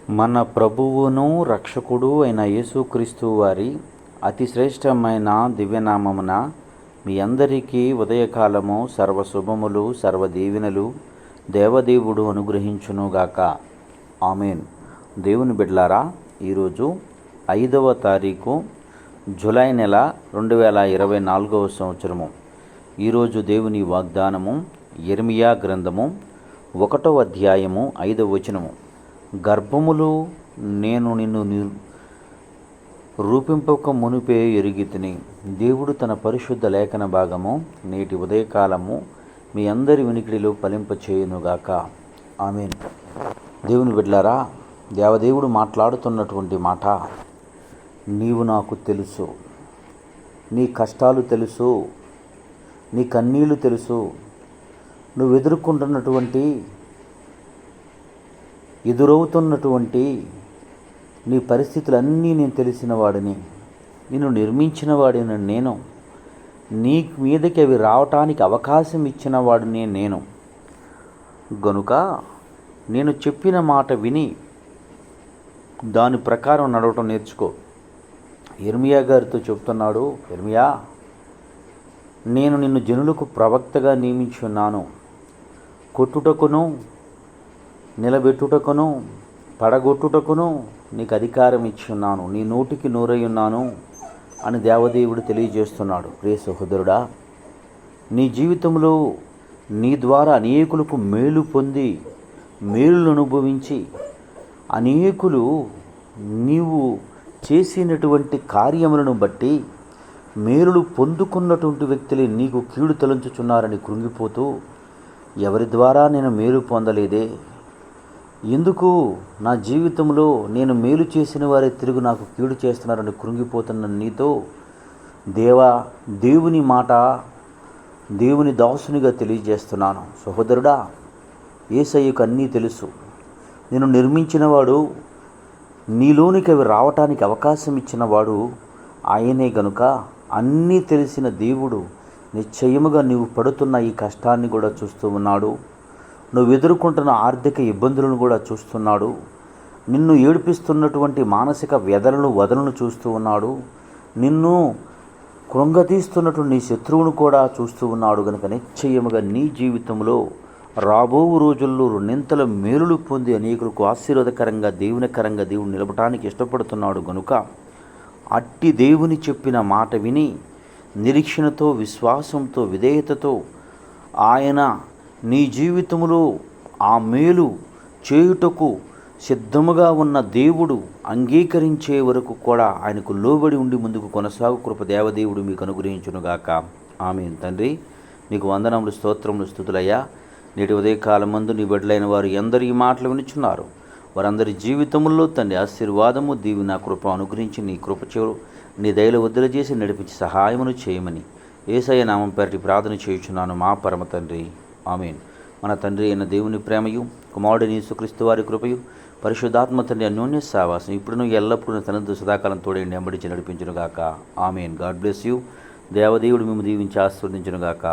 మన ప్రభువును రక్షకుడు అయిన యేసుక్రీస్తు వారి అతి శ్రేష్టమైన దివ్యనామమున మీ అందరికీ ఉదయకాలము సర్వశుభములు సర్వదీవెనలు దేవదేవుడు అనుగ్రహించునుగాక. ఆమెన్. దేవుని బిడ్డలారా, ఈరోజు 5వ తారీఖు జూలై నెల 2024వ సంవత్సరము. ఈరోజు దేవుని వాగ్దానము యెరెమీయా గ్రంథము 1వ అధ్యాయము 5వ వచనము. గర్భములో నేను నిన్ను రూపింపక మునిపే ఎరిగితిని. దేవుడు తన పరిశుద్ధ లేఖన భాగము నేటి ఉదయకాలము మీ అందరి వినికిడిలో ఫలింపచేయునుగాక. ఆమేన్. దేవుని బిడ్డలారా, దేవదేవుడు మాట్లాడుతున్నటువంటి మాట, నీవు నాకు తెలుసు, నీ కష్టాలు తెలుసు, నీ కన్నీళ్లు తెలుసు, నువ్వు ఎదురవుతున్నటువంటి నీ పరిస్థితులన్నీ నేను తెలిసిన వాడిని, నిన్ను నిర్మించిన వాడిని నేను, నీ మీదకి అవి రావటానికి అవకాశం ఇచ్చిన వాడిని నేను. గనుక నేను చెప్పిన మాట విని దాని ప్రకారం నడవటం నేర్చుకో. యెరెమీయా గారితో చెప్తున్నాడు, యెరెమీయా, నేను నిన్ను జనులకు ప్రవక్తగా నియమించి ఉన్నాను. కొట్టుటకును నిలబెట్టుటకును పడగొట్టుటకును నీకు అధికారం ఇచ్చి ఉన్నాను, నీ నోటికి నోరై ఉన్నాను అని దేవదేవుడు తెలియజేస్తున్నాడు. ప్రియ సహోదరుడా, నీ జీవితంలో నీ ద్వారా అనేకులకు మేలు పొంది మేలును అనుభవించి అనేకులు నీవు చేసినటువంటి కార్యములను బట్టి మేలులు పొందుకున్నటువంటి వ్యక్తులే నీకు కీడు తలంచుచున్నారని కృంగిపోతూ, ఎవరి ద్వారా నేను మేలు పొందలేదే, ఎందుకు నా జీవితంలో నేను మేలు చేసిన వారే తిరిగి నాకు కీడు చేస్తున్నారని కృంగిపోతున్న నీతో దేవుని మాట, దేవుని దాసునిగా తెలియజేస్తున్నాను. సహోదరుడా, యేసయ్యకు అన్నీ తెలుసు. నేను నిర్మించినవాడు, నీలోనికి అవి రావటానికి అవకాశం ఇచ్చినవాడు ఆయనే. గనుక అన్నీ తెలిసిన దేవుడు నిశ్చయముగా నీవు పడుతున్న ఈ కష్టాన్ని కూడా చూస్తూ ఉన్నాడు. నువ్వు ఎదుర్కొంటున్న ఆర్థిక ఇబ్బందులను కూడా చూస్తున్నాడు. నిన్ను ఏడిపిస్తున్నటువంటి మానసిక వ్యధలను వదలను చూస్తూ ఉన్నాడు. నిన్ను కృంగతీస్తున్నటువంటి నీ శత్రువును కూడా చూస్తూ ఉన్నాడు. కనుక నిశ్చయముగా నీ జీవితంలో రాబో రోజుల్లో రెండింతల మేలులు పొంది అనేకులకు ఆశీర్వాదకరంగా దేవునికరంగా దేవుడు నిలబటానికి ఇష్టపడుతున్నాడు. గనుక అట్టి దేవుని చెప్పిన మాట విని నిరీక్షణతో, విశ్వాసంతో, విధేయతతో ఆయన నీ జీవితంలో ఆ మేలు చేయుటకు సిద్ధముగా ఉన్న దేవుడు అంగీకరించే వరకు కూడా ఆయనకు లోబడి ఉండి ముందుకు కొనసాగు కృప దేవదేవుడు మీకు అనుగ్రహించునుగాక. ఆమేన్. తండ్రి, నీకు వందనములు, స్తోత్రములు, స్తుతులయ్యా. నేటి ఉదయకాలమందు నీ బిడ్డలైన వారు ఎందరు ఈ మాటలు వినుచున్నారు, వారందరి జీవితంలో తండ్రి ఆశీర్వాదము, దీవెన, కృప అనుగ్రహించి నీ కృప చెవు నీ దయలు వద్దలు చేసి నడిపించి సహాయమును చేయమని యేసయ్య నామం పేరటి ప్రార్థన చేయుచున్నాను మా పరమ తండ్రి. ఆమేన్. మన తండ్రి అయిన దేవుని ప్రేమయు, కుమారుడైన యేసుక్రీస్తు వారి కృపయు, పరిశుద్ధాత్మ తండ్రి అన్యోన్య సావాసం ఇప్పుడును ఎల్లప్పుడూ తనదు సదాకాలం తోడేండి వెంబడించి నడిపించునుగాక. ఆమేన్. God bless you. దేవదేవుడు మిమ్ము దీవించి ఆశీర్వదించునుగాక.